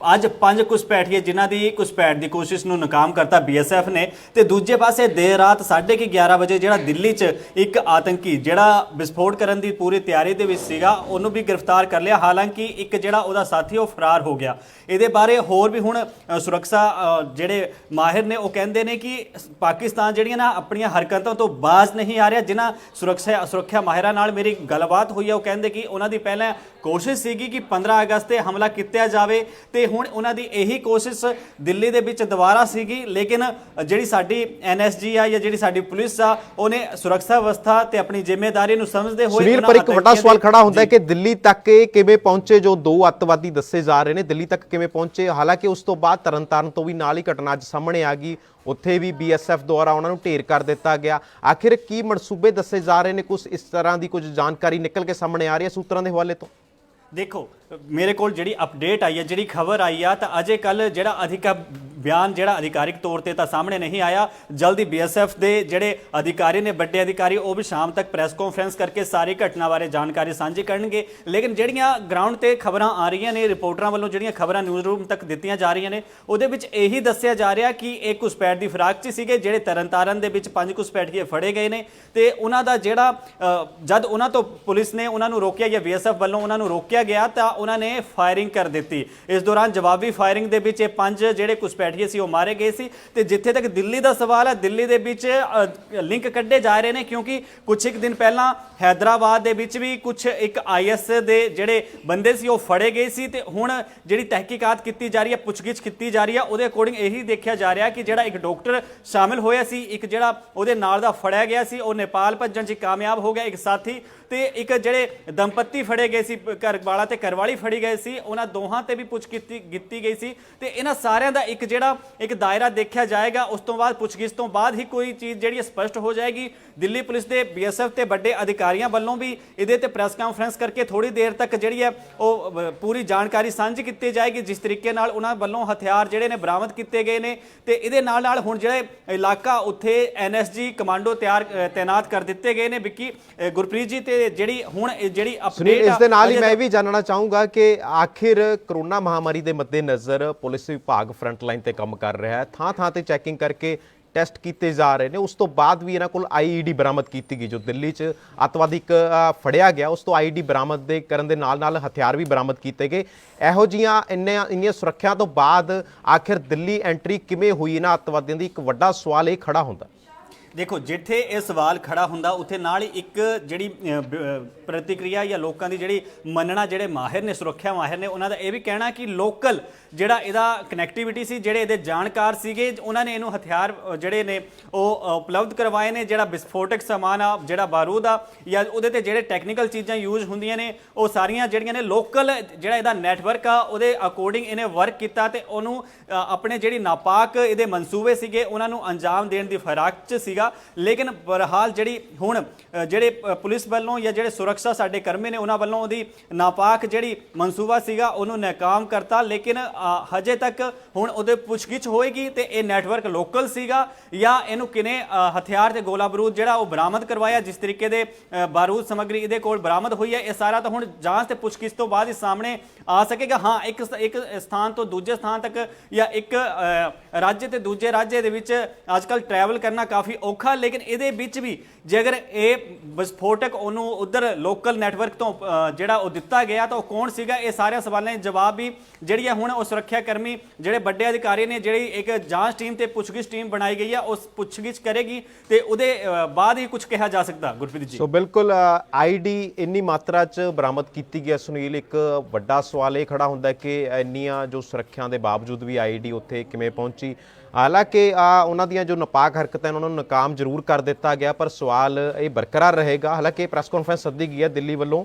ਅੱਜ 5 ਘੁਸਪੈਠੀਏ ਜਿਨ੍ਹਾਂ ਦੀ ਘੁਸਪੈਠ ਦੀ ਕੋਸ਼ਿਸ਼ ਨੂੰ ਨਾਕਾਮ ਕਰਤਾ BSF ਨੇ, ਤੇ ਦੂਜੇ ਪਾਸੇ ਦੇਰ ਰਾਤ 11:30 ਵਜੇ ਜਿਹੜਾ ਦਿੱਲੀ 'ਚ ਇੱਕ ਆਤੰਕੀ ਜਿਹੜਾ ਵਿਸਫੋਟ ਕਰਨ ਦੀ ਪੂਰੀ ਤਿਆਰੀ ਦੇ ਵਿੱਚ ਸੀਗਾ ਉਹਨੂੰ ਵੀ ਗ੍ਰਿਫਤਾਰ ਕਰ ਲਿਆ। ਹਾਲਾਂਕਿ ਇੱਕ ਜਿਹੜਾ ਉਹਦਾ ਸਾਥੀ ਉਹ ਫਰਾਰ ਹੋ ਗਿਆ। ਇਹਦੇ ਬਾਰੇ ਹੋਰ ਵੀ ਹੁਣ ਸੁਰੱਖਿਆ ਜਿਹੜੇ ਮਾਹਿਰ ਨੇ ਉਹ ਕਹਿੰਦੇ ਨੇ ਕਿ ਪਾਕਿਸਤਾਨ ਜਿਹੜੀਆਂ ਨਾ ਆਪਣੀਆਂ ਹਰਕਤਾਂ ਤੋਂ ਬਾਜ਼ ਨਹੀਂ ਆ ਰਿਹਾ। ਜਿਨ੍ਹਾਂ ਸੁਰੱਖਿਆ ਮਾਹਿਰਾਂ ਨਾਲ ਮੇਰੀ ਗੱਲਬਾਤ ਹੋਈ ਹੈ ਉਹ ਕਹਿੰਦੇ ਕਿ ਉਹਨਾਂ ਦੀ ਪਹਿਲਾਂ ਕੋਸ਼ਿਸ਼ ਸੀਗੀ ਕਿ 15 ਅਗਸਤ ਤੇ ਹਮਲਾ ਕੀਤਾ ਜਾਵੇ, ਤੇ ਹੁਣ ਉਹਨਾਂ ਦੀ ਇਹੀ ਕੋਸ਼ਿਸ਼ ਦਿੱਲੀ ਦੇ ਵਿੱਚ ਦੁਬਾਰਾ ਸੀਗੀ। ਲੇਕਿਨ ਜਿਹੜੀ ਸਾਡੀ NSG ਆ ਜਾਂ ਜਿਹੜੀ ਸਾਡੀ ਪੁਲਿਸ ਆ ਉਹਨੇ ਸੁਰੱਖਿਆ ਵਿਵਸਥਾ ਤੇ ਆਪਣੀ ਜ਼ਿੰਮੇਵਾਰੀ ਨੂੰ ਸਮਝਦੇ ਹੋਏ ਸੁਨੀਲ, ਪਰ ਇੱਕ ਵੱਡਾ ਸਵਾਲ ਖੜਾ ਹੁੰਦਾ ਹੈ ਕਿ ਦਿੱਲੀ ਤੱਕ ਇਹ ਕਿਵੇਂ ਪਹੁੰਚੇ? ਜੋ 2 ਅੱਤਵਾਦੀ ਦੱਸੇ ਜਾ ਰਹੇ ਨੇ ਦਿੱਲੀ ਤੱਕ ਕਿਵੇਂ ਪਹੁੰਚੇ? ਹਾਲਾਂਕਿ ਉਸ ਤੋਂ ਬਾਅਦ ਤਰਨਤਾਰਨ ਤੋਂ ਵੀ ਨਾਲ ਹੀ ਘਟਨਾ ਅੱਜ ਸਾਹਮਣੇ ਆ ਗਈ, ਉੱਥੇ ਵੀ BSF ਦੁਆਰਾ ਉਹਨਾਂ ਨੂੰ ਢੇਰ ਕਰ ਦਿੱਤਾ ਗਿਆ। ਆਖਿਰ ਕੀ ਮਨਸੂਬੇ ਦੱਸੇ ਜਾ ਰਹੇ ਨੇ? ਕੁਝ ਇਸ ਤਰ੍ਹਾਂ ਦੀ ਕੁਝ ਜਾਣਕਾਰੀ ਨਿਕਲ ਕੇ ਸਾਹਮਣੇ ਆ ਰਹੀ ਹੈ ਸੂਤਰਾਂ ਦੇ ਹਵਾਲੇ ਤੋਂ। ਦੇਖੋ, ਮੇਰੇ ਕੋਲ ਜਿਹੜੀ ਅਪਡੇਟ ਆਈ ਹੈ, ਜਿਹੜੀ ਖਬਰ ਆਈ ਆ, ਤਾਂ ਅਜੇ ਕੱਲ ਜਿਹੜਾ ਬਿਆਨ ਜਿਹੜਾ ਅਧਿਕਾਰਿਕ ਤੌਰ ਤੇ ਤਾਂ ਸਾਹਮਣੇ ਨਹੀਂ ਆਇਆ। ਜਲਦੀ BSF ਦੇ ਜਿਹੜੇ ਅਧਿਕਾਰੀ ਨੇ, ਵੱਡੇ ਅਧਿਕਾਰੀ, ਉਹ ਵੀ ਸ਼ਾਮ ਤੱਕ ਪ੍ਰੈਸ ਕਾਨਫਰੰਸ ਕਰਕੇ ਸਾਰੀ ਘਟਨਾ ਬਾਰੇ ਜਾਣਕਾਰੀ ਸਾਂਝੀ ਕਰਨਗੇ। ਲੇਕਿਨ ਜਿਹੜੀਆਂ ਗਰਾਊਂਡ ਤੇ ਖਬਰਾਂ ਆ ਰਹੀਆਂ ਨੇ, ਰਿਪੋਰਟਰਾਂ ਵੱਲੋਂ ਜਿਹੜੀਆਂ ਖਬਰਾਂ ਨਿਊਜ਼ ਰੂਮ ਤੱਕ ਦਿੱਤੀਆਂ ਜਾ ਰਹੀਆਂ ਨੇ, ਉਹਦੇ ਵਿੱਚ ਇਹੀ ਦੱਸਿਆ ਜਾ ਰਿਹਾ ਕਿ ਇਹ ਘੁਸਪੈਠ ਦੀ ਫਿਰਾਕ 'ਚ ਸੀਗੇ। ਜਿਹੜੇ ਤਰਨਤਾਰਨ ਦੇ ਵਿੱਚ 5 ਘੁਸਪੈਠੀਏ ਫੜੇ ਗਏ ਨੇ, ਤੇ ਉਹਨਾਂ ਦਾ ਜਿਹੜਾ ਜਦ ਉਹਨਾਂ ਤੋਂ ਪੁਲਿਸ ਨੇ ਉਹਨਾਂ ਨੂੰ ਰੋਕਿਆ ਜਾਂ BSF ਵੱਲੋਂ ਉਹਨਾਂ ਨੂੰ ਰੋਕਿਆ ਗਿਆ ਤਾਂ ਉਹਨਾਂ ਨੇ ਫਾਇਰਿੰਗ ਕਰ ਦਿੱਤੀ। ਇਸ ਦੌਰਾਨ ਜਵਾਬੀ ਫਾਇਰਿੰਗ ਦੇ ਵਿੱਚ ਇਹ 5 ਜਿਹੜੇ ਘੁਸਪੈਠੀਏ ਸੀ ਉਹ ਮਾਰੇ ਗਏ ਸੀ। ਤੇ ਜਿੱਥੇ ਤੱਕ ਦਿੱਲੀ ਦਾ ਸਵਾਲ ਹੈ, ਦਿੱਲੀ ਦੇ ਵਿੱਚ ਲਿੰਕ ਕੱਢੇ ਜਾ ਰਹੇ ਨੇ, ਕਿਉਂਕਿ ਕੁਝ ਇੱਕ ਦਿਨ ਪਹਿਲਾਂ ਹੈਦਰਾਬਾਦ ਦੇ ਵਿੱਚ ਵੀ ਇੱਕ IS ਦੇ ਜਿਹੜੇ ਬੰਦੇ ਸੀ ਉਹ ਫੜੇ ਗਏ ਸੀ। ਤੇ ਹੁਣ ਜਿਹੜੀ ਤਹਿਕੀਕਾਤ ਕੀਤੀ ਜਾ ਰਹੀ ਹੈ, ਪੁੱਛਗਿੱਛ ਕੀਤੀ ਜਾ ਰਹੀ ਹੈ, ਉਹਦੇ ਅਕੋਰਡਿੰਗ ਇਹੀ ਦੇਖਿਆ ਜਾ ਰਿਹਾ ਕਿ ਜਿਹੜਾ ਇੱਕ ਡਾਕਟਰ ਸ਼ਾਮਿਲ ਹੋਇਆ ਸੀ, ਇੱਕ ਜਿਹੜਾ ਉਹਦੇ ਨਾਲ ਦਾ ਫੜਿਆ ਗਿਆ ਸੀ ਉਹ ਨੇਪਾਲ ਭੱਜਣ 'ਚ ਕਾਮਯਾਬ ਹੋ ਗਿਆ, ਇੱਕ ਸਾਥੀ, ਤੇ ਇੱਕ ਜਿਹੜੇ ਦੰਪਤੀ ਫੜੇ ਗਏ ਸੀ, ਘਰਵਾਲਾ ਤੇ ਘਰਵਾਲੀ ਫੜੀ ਗਏ ਸੀ, ਉਹਨਾਂ ਦੋਹਾਂ ਤੇ ਵੀ ਪੁੱਛ ਕੀਤੀ ਗਈ ਸੀ। ਤੇ ਇਹਨਾਂ ਸਾਰਿਆਂ ਦਾ ਇੱਕ ਦਾਇਰਾ ਦੇਖਿਆ ਜਾਏਗਾ। ਉਸ ਤੋਂ ਬਾਅਦ ਪੁੱਛਗਿੱਛ ਤੋਂ ਬਾਅਦ ਹੀ ਕੋਈ ਚੀਜ਼ ਜਿਹੜੀ ਸਪਸ਼ਟ ਹੋ ਜਾਏਗੀ। ਦਿੱਲੀ ਪੁਲਿਸ ਦੇ BSF ਤੇ ਵੱਡੇ ਅਧਿਕਾਰੀਆਂ ਵੱਲੋਂ ਵੀ ਇਹਦੇ ਤੇ ਪ੍ਰੈਸ ਕਾਨਫਰੰਸ ਕਰਕੇ ਥੋੜੀ ਦੇਰ ਤੱਕ ਜਿਹੜੀ ਹੈ ਉਹ ਪੂਰੀ ਜਾਣਕਾਰੀ ਸਾਂਝੀ ਕੀਤੀ ਜਾਏਗੀ, ਜਿਸ ਤਰੀਕੇ ਨਾਲ ਉਹਨਾਂ ਵੱਲੋਂ ਹਥਿਆਰ ਜਿਹੜੇ ਨੇ ਬਰਾਮਦ ਕੀਤੇ ਗਏ ਨੇ। ਤੇ ਇਹਦੇ ਨਾਲ ਹੁਣ ਜਿਹੜੇ ਇਲਾਕਾ ਉੱਥੇ NSG ਕਮਾਂਡੋ ਤੈਨਾਤ ਕਰ ਦਿੱਤੇ ਗਏ ਨੇ। ਵਿੱਕੀ ਗੁਰਪ੍ਰੀਤ ਜੀ, ਤੇ ਜਿਹੜੀ ਹੁਣ ਜਿਹੜੀ ਅਪਡੇਟ ਇਸ ਦੇ ਨਾਲ ਹੀ ਮੈਂ ਵੀ ਜਾਣਨਾ ਚਾਹੂੰਗਾ ਕਿ ਆਖਿਰ ਕਰੋਨਾ ਮਹਾਮਾਰੀ ਦੇ ਮੱਦੇਨਜ਼ਰ ਪੁਲਿਸ ਵਿਭਾਗ ਫਰੰਟ ਲਾਈਨ ਤੇ ਕੰਮ ਕਰ ਰਿਹਾ ਹੈ, ਥਾਂ ਤੇ ਚੈਕਿੰਗ ਕਰਕੇ ਟੈਸਟ ਕੀਤੇ ਜਾ ਰਹੇ ਨੇ। ਉਸ ਤੋਂ ਬਾਅਦ ਵੀ ਇਹਨਾਂ ਕੋਲ IED ਬਰਾਮਦ ਕੀਤੀ ਗਈ। ਜੋ ਦਿੱਲੀ 'ਚ ਅੱਤਵਾਦੀ ਫੜਿਆ ਗਿਆ, ਉਸ ਤੋਂ IED ਬਰਾਮਦ ਕਰਨ ਦੇ ਨਾਲ ਹਥਿਆਰ ਵੀ ਬਰਾਮਦ ਕੀਤੇ ਗਏ। ਇਹੋ ਜਿਹੀਆਂ ਇੰਨੀਆਂ ਸੁਰੱਖਿਆ ਤੋਂ ਬਾਅਦ ਆਖਿਰ ਦਿੱਲੀ ਐਂਟਰੀ ਕਿਵੇਂ ਹੋਈ ਇਹਨਾਂ ਅੱਤਵਾਦੀਆਂ ਦੀ? ਇੱਕ ਵੱਡਾ ਸਵਾਲ ਇਹ ਖੜਾ ਹੁੰਦਾ। ਦੇਖੋ, ਜਿੱਥੇ ਇਹ ਸਵਾਲ ਖੜਾ ਹੁੰਦਾ ਉੱਥੇ ਨਾਲ ਹੀ ਇੱਕ ਜਿਹੜੀ ਪ੍ਰਤੀਕਿਰਿਆ ਜਾਂ ਲੋਕਾਂ ਦੀ ਜਿਹੜੀ ਮੰਨਣਾ, ਜਿਹੜੇ ਮਾਹਿਰ ਨੇ, ਸੁਰੱਖਿਆ ਮਾਹਿਰ ਨੇ, ਉਹਨਾਂ ਦਾ ਇਹ ਵੀ ਕਹਿਣਾ ਕਿ ਲੋਕਲ ਜਿਹੜਾ ਇਹਦਾ ਕਨੈਕਟੀਵਿਟੀ ਸੀ, ਜਿਹੜੇ ਇਹਦੇ ਜਾਣਕਾਰ ਸੀਗੇ, ਉਹਨਾਂ ਨੇ ਇਹਨੂੰ ਹਥਿਆਰ ਜਿਹੜੇ ਨੇ ਉਹ ਉਪਲਬਧ ਕਰਵਾਏ ਨੇ। ਜਿਹੜਾ ਵਿਸਫੋਟਕ ਸਮਾਨ ਆ, ਜਿਹੜਾ ਬਾਰੂਦ ਆ, ਜਾਂ ਉਹਦੇ ਤੇ ਜਿਹੜੇ ਟੈਕਨੀਕਲ ਚੀਜ਼ਾਂ ਯੂਜ਼ ਹੁੰਦੀਆਂ ਨੇ, ਉਹ ਸਾਰੀਆਂ ਜਿਹੜੀਆਂ ਨੇ ਲੋਕਲ ਜਿਹੜਾ ਇਹਦਾ ਨੈਟਵਰਕ ਆ ਉਹਦੇ ਅਕੋਰਡਿੰਗ ਇਹਨੇ ਵਰਕ ਕੀਤਾ, ਤੇ ਉਹਨੂੰ ਆਪਣੇ ਜਿਹੜੀ ਨਾਪਾਕ ਇਹਦੇ ਮਨਸੂਬੇ ਸੀਗੇ ਉਹਨਾਂ ਨੂੰ ਅੰਜਾਮ ਦੇਣ ਦੀ ਫਿਰਾਕ 'ਚ ਸੀਗਾ। ਲੇਕਿਨ ਬਹਰਹਾਲ ਜਿਹੜੀ ਹੁਣ ਜਿਹੜੇ ਪੁਲਿਸ ਵੱਲੋਂ ਜਾਂ ਜਿਹੜੇ ਸੁਰੱਖਿਆ ਸਾਡੇ ਕਰਮੀ ਨੇ ਉਹਨਾਂ ਵੱਲੋਂ ਉਹਦੀ ਨਾਪਾਕ ਜਿਹੜੀ ਮਨਸੂਬਾ ਸੀਗਾ ਉਹਨੂੰ ਨਾਕਾਮ ਕਰਤਾ। ਲੇਕਿਨ ਹਜੇ ਤੱਕ ਹੁਣ ਉਹਦੇ ਪੁੱਛਗਿੱਛ ਹੋਏਗੀ ਤੇ ਇਹ ਨੈਟਵਰਕ ਲੋਕਲ ਸੀਗਾ ਜਾਂ ਇਹਨੂੰ ਕਿਨੇ ਹਥਿਆਰ ਤੇ ਗੋਲਾ ਬਾਰੂਦ ਜਿਹੜਾ ਉਹ ਬਰਾਮਦ ਕਰਵਾਇਆ, ਜਿਸ ਤਰੀਕੇ ਦੇ ਬਾਰੂਦ ਸਮੱਗਰੀ ਇਹਦੇ ਕੋਲ ਬਰਾਮਦ ਹੋਈ ਹੈ, ਇਹ ਸਾਰਾ ਤਾਂ ਹੁਣ ਜਾਂਚ ਤੇ ਪੁੱਛਗਿੱਛ ਤੋਂ ਬਾਅਦ ਹੀ ਸਾਹਮਣੇ ਆ ਸਕੇਗਾ। ਹਾਂ, ਇੱਕ ਸਥਾਨ ਤੋਂ ਦੂਜੇ ਸਥਾਨ ਤੱਕ ਜਾਂ ਇੱਕ ਰਾਜ ਤੇ ਦੂਜੇ ਰਾਜ ਦੇ ਵਿੱਚ ਅੱਜ ਕੱਲ੍ਹ ਟਰੈਵਲ ਕਰਨਾ ਕਾਫੀ ਔਖਾ, ਲੇਕਿਨ ਇਹਦੇ ਵਿੱਚ ਵੀ ਜੇ ਅਗਰ ਇਹ ਵਿਸਫੋਟਕ ਉਹਨੂੰ ਉਧਰ ਲੋਕਲ ਨੈਟਵਰਕ ਤੋਂ ਜਿਹੜਾ ਉਹ ਦਿੱਤਾ ਗਿਆ ਤਾਂ ਉਹ ਕੌਣ ਸੀਗਾ? ਇਹ ਸਾਰੇ ਸਵਾਲਾਂ ਦੇ ਜਵਾਬ ਵੀ ਜਿਹੜੀ ਹੈ ਹੁਣ ਉਹ ਸੁਰੱਖਿਆ ਕਰਮੀ ਜਿਹੜੇ ਵੱਡੇ ਅਧਿਕਾਰੀ ਨੇ, ਜਿਹੜੀ ਇੱਕ ਜਾਂਚ ਟੀਮ ਤੇ ਪੁੱਛਗਿੱਛ ਟੀਮ ਬਣਾਈ ਗਈ ਹੈ, ਉਸ ਪੁੱਛਗਿੱਛ ਕਰੇਗੀ ਤੇ ਉਹਦੇ ਬਾਅਦ ਹੀ ਕੁਝ ਕਿਹਾ ਜਾ ਸਕਦਾ। ਗੁਰਪ੍ਰੀਤ ਜੀ, ਸੋ ਬਿਲਕੁਲ IED ਇੰਨੀ ਮਾਤਰਾ 'ਚ ਬਰਾਮਦ ਕੀਤੀ ਗਈ। ਸੁਨੀਲ, ਇੱਕ ਵੱਡਾ ਸਵਾਲ ਇਹ ਖੜਾ ਹੁੰਦਾ ਕਿ ਇੰਨੀਆਂ ਜੋ ਸੁਰੱਖਿਆ ਦੇ ਬਾਵਜੂਦ ਵੀ IED ਉੱਥੇ ਕਿਵੇਂ ਪਹੁੰਚੀ? ਹਾਲਾਂਕਿ ਉਹਨਾਂ ਦੀਆਂ ਜੋ ਨਾਪਾਕ ਹਰਕਤਾਂ ਉਹਨਾਂ ਨੂੰ ਨਾਕਾਮ ਜ਼ਰੂਰ ਕਰ ਦਿੱਤਾ ਗਿਆ, ਪਰ ਸਵਾਲ ਇਹ ਬਰਕਰਾਰ ਰਹੇਗਾ। ਹਾਲਾਂਕਿ ਪ੍ਰੈਸ ਕਾਨਫਰੰਸ ਸੱਦੀ ਗਈ ਹੈ ਦਿੱਲੀ ਵੱਲੋਂ,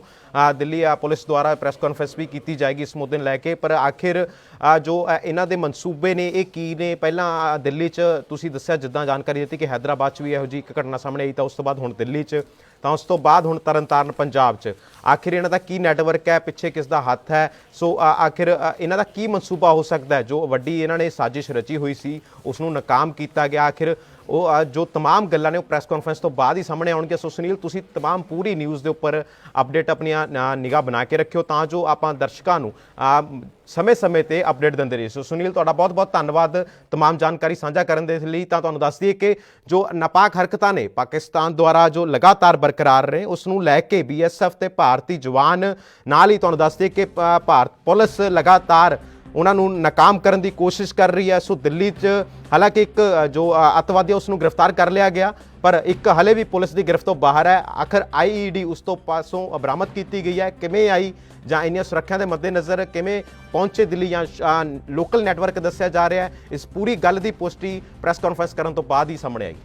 ਦਿੱਲੀ ਪੁਲਿਸ ਦੁਆਰਾ ਪ੍ਰੈਸ ਕਾਨਫਰੰਸ ਵੀ ਕੀਤੀ ਜਾਏਗੀ ਇਸ ਮੁੱਦੇ ਨੂੰ ਲੈ ਕੇ। ਪਰ ਆਖਿਰ ਜੋ ਇਹਨਾਂ ਦੇ ਮਨਸੂਬੇ ਨੇ ਇਹ ਕੀ ਨੇ? ਪਹਿਲਾਂ ਦਿੱਲੀ 'ਚ ਤੁਸੀਂ ਦੱਸਿਆ, ਜਿੱਦਾਂ ਜਾਣਕਾਰੀ ਦਿੱਤੀ ਕਿ ਹੈਦਰਾਬਾਦ 'ਚ ਵੀ ਇਹੋ ਜਿਹੀ ਇੱਕ ਘਟਨਾ ਸਾਹਮਣੇ ਆਈ, ਤਾਂ ਉਸ ਤੋਂ ਬਾਅਦ ਹੁਣ ਦਿੱਲੀ 'ਚ, ਤਾਂ ਉਸ ਤੋਂ ਬਾਅਦ ਹੁਣ ਤਰਨਤਾਰਨ ਪੰਜਾਬ 'ਚ। ਆਖਿਰ ਇਹਨਾਂ ਦਾ ਕੀ ਨੈਟਵਰਕ ਹੈ, ਪਿੱਛੇ ਕਿਸ ਦਾ ਹੱਥ ਹੈ? ਸੋ ਆਖਿਰ ਇਹਨਾਂ ਦਾ ਕੀ ਮਨਸੂਬਾ ਹੋ ਸਕਦਾ ਹੈ? ਜੋ ਵੱਡੀ ਇਹਨਾਂ ਨੇ ਸਾਜ਼ਿਸ਼ ਰਚੀ ਹੋਈ ਸੀ ਉਸ ਨੂੰ ਨਾਕਾਮ ਕੀਤਾ ਗਿਆ। ਆਖਿਰ ਉਹ ਜੋ तमाम ਗੱਲਾਂ ਨੇ ਉਹ ਪ੍ਰੈਸ ਕਾਨਫਰੰਸ ਤੋਂ ਬਾਅਦ ਹੀ ਸਾਹਮਣੇ ਆਉਣਗੇ। ਸੋ ਸੁਨੀਲ, ਤੁਸੀਂ तमाम ਪੂਰੀ ਨਿਊਜ਼ ਦੇ ਉੱਪਰ ਅਪਡੇਟ ਆਪਣੀਆਂ ਨਿਗਾਹ ਬਣਾ ਕੇ ਰੱਖਿਓ ਤਾਂ ਜੋ ਆਪਾਂ ਦਰਸ਼ਕਾਂ ਨੂੰ ਸਮੇਂ-ਸਮੇਂ ਤੇ ਅਪਡੇਟ ਦਿੰਦੇ ਰਹੀਏ। ਸੋ ਸੁਨੀਲ, ਤੁਹਾਡਾ ਬਹੁਤ-ਬਹੁਤ ਧੰਨਵਾਦ तमाम ਜਾਣਕਾਰੀ ਸਾਂਝਾ ਕਰਨ ਦੇ ਲਈ। ਤਾਂ ਤੁਹਾਨੂੰ ਦੱਸ ਦਈਏ ਕਿ ਜੋ ਨਾਪਾਕ ਹਰਕਤਾਂ ਨੇ ਪਾਕਿਸਤਾਨ ਦੁਆਰਾ ਜੋ ਲਗਾਤਾਰ ਬਰਕਰਾਰ ਨੇ ਉਸ ਨੂੰ ਲੈ ਕੇ BSF ਤੇ ਭਾਰਤੀ ਜਵਾਨ ਨਾਲ ਹੀ ਤੁਹਾਨੂੰ ਦੱਸ ਦਈਏ ਕਿ ਭਾਰਤ ਪੁਲਿਸ ਲਗਾਤਾਰ ਉਹਨਾਂ ਨੂੰ ਨਾਕਾਮ ਕਰਨ ਦੀ ਕੋਸ਼ਿਸ਼ ਕਰ ਰਹੀ ਹੈ। ਸੋ ਦਿੱਲੀ 'ਚ ਹਾਲਾਂਕਿ ਇੱਕ ਜੋ ਅੱਤਵਾਦੀ ਉਸ ਨੂੰ ਗ੍ਰਿਫਤਾਰ ਕਰ ਲਿਆ ਗਿਆ, ਪਰ ਇੱਕ ਹਲੇ ਵੀ ਪੁਲਿਸ ਦੀ ਗ੍ਰਿਫਤ ਤੋਂ ਬਾਹਰ ਹੈ। ਆਖਰ IED ਉਸ ਤੋਂ ਪਾਸੋਂ ਬਰਾਮਦ ਕੀਤੀ ਗਈ ਹੈ, ਕਿਵੇਂ ਆਈ ਜਾਂ ਇੰਨੀਆਂ ਸੁਰੱਖਿਆ ਦੇ ਮੱਦੇਨਜ਼ਰ ਕਿਵੇਂ ਪਹੁੰਚੇ ਦਿੱਲੀ ਜਾਂ ਲੋਕਲ ਨੈਟਵਰਕ ਦੱਸਿਆ ਜਾ ਰਿਹਾ ਹੈ, ਇਸ ਪੂਰੀ ਗੱਲ ਦੀ ਪੁਸ਼ਟੀ ਪ੍ਰੈਸ ਕਾਨਫਰੰਸ ਕਰਨ ਤੋਂ ਬਾਅਦ ਹੀ ਸਾਹਮਣੇ ਆਈ।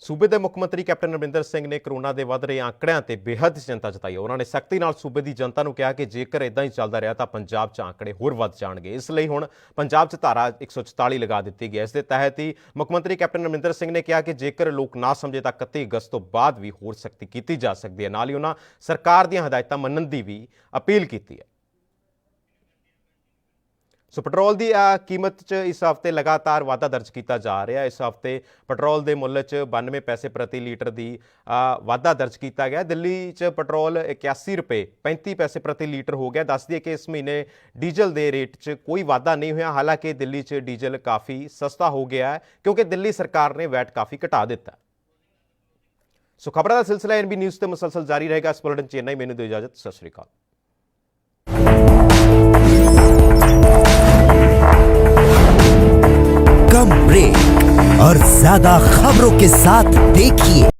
सूबे के मुख मंत्री कैप्टन अमरिंदर सिंह ने कोरोना के वध रहे आंकड़िਆਂ ਤੇ बेहद चिंता जताई। उन्होंने सख्ती नाल सूबे की जनता ਨੂੰ ਕਿਹਾ ਕਿ ਜੇਕਰ ਇਦਾਂ ਹੀ ਚੱਲਦਾ ਰਿਹਾ ਤਾਂ ਪੰਜਾਬ 'ਚ ਆંકੜੇ ਹੋਰ ਵੱਧ ਜਾਣਗੇ। ਇਸ ਲਈ ਹੁਣ ਪੰਜਾਬ 'ਚ ਧਾਰਾ 144 ਲਗਾ ਦਿੱਤੀ ਗਈ ਹੈ। ਇਸ ਦੇ ਤਹਿਤ ਹੀ ਮੁੱਖ ਮੰਤਰੀ ਕੈਪਟਨ ਅਮਰਿੰਦਰ ਸਿੰਘ ਨੇ ਕਿਹਾ ਕਿ ਜੇਕਰ ਲੋਕ ਨਾ ਸਮਝੇ ਤਾਂ 31 ਅਗਸਤ ਤੋਂ ਬਾਅਦ ਵੀ ਹੋਰ ਸਖਤੀ ਕੀਤੀ ਜਾ ਸਕਦੀ ਹੈ। ਨਾਲ ਹੀ ਉਹਨਾਂ ਸਰਕਾਰ ਦੀਆਂ ਹਦਾਇਤਾਂ ਮੰਨਣ ਦੀ ਵੀ ਅਪੀਲ ਕੀਤੀ ਹੈ। ਸੋ ਪੈਟਰੋਲ ਦੀ ਕੀਮਤ 'ਚ ਇਸ ਹਫ਼ਤੇ ਲਗਾਤਾਰ ਵਾਧਾ ਦਰਜ ਕੀਤਾ ਜਾ ਰਿਹਾ। ਇਸ ਹਫ਼ਤੇ ਪੈਟਰੋਲ ਦੇ ਮੁੱਲ 'ਚ 92 ਪੈਸੇ ਪ੍ਰਤੀ ਲੀਟਰ ਦੀ ਵਾਧਾ ਦਰਜ ਕੀਤਾ ਗਿਆ। ਦਿੱਲੀ 'ਚ ਪੈਟਰੋਲ 81 ਰੁਪਏ 35 ਪੈਸੇ ਪ੍ਰਤੀ ਲੀਟਰ ਹੋ ਗਿਆ। ਦੱਸ ਦਈਏ ਕਿ ਇਸ ਮਹੀਨੇ ਡੀਜ਼ਲ ਦੇ ਰੇਟ 'ਚ ਕੋਈ ਵਾਧਾ ਨਹੀਂ ਹੋਇਆ। ਹਾਲਾਂਕਿ ਦਿੱਲੀ 'ਚ ਡੀਜ਼ਲ ਕਾਫੀ ਸਸਤਾ ਹੋ ਗਿਆ ਹੈ ਕਿਉਂਕਿ ਦਿੱਲੀ ਸਰਕਾਰ ਨੇ ਵੈਟ ਕਾਫੀ ਘਟਾ ਦਿੱਤਾ। ਸੋ ਖਬਰਾਂ ਦਾ ਸਿਲਸਿਲਾ NB ਨਿਊਜ਼ ਤੇ ਮੁਸਲਸਲ ਜਾਰੀ ਰਹੇਗਾ। ਇਸ ਬੁਲੇਟਿਨ 'ਚ ਇੰਨਾ ਹੀ। ਮੈਨੂੰ ਦਿਓ ਇਜਾਜ਼ਤ। ਸਤਿ ਸ਼੍ਰੀ ਅਕਾਲ। कम ब्रेक और ज्यादा खबरों के साथ देखिए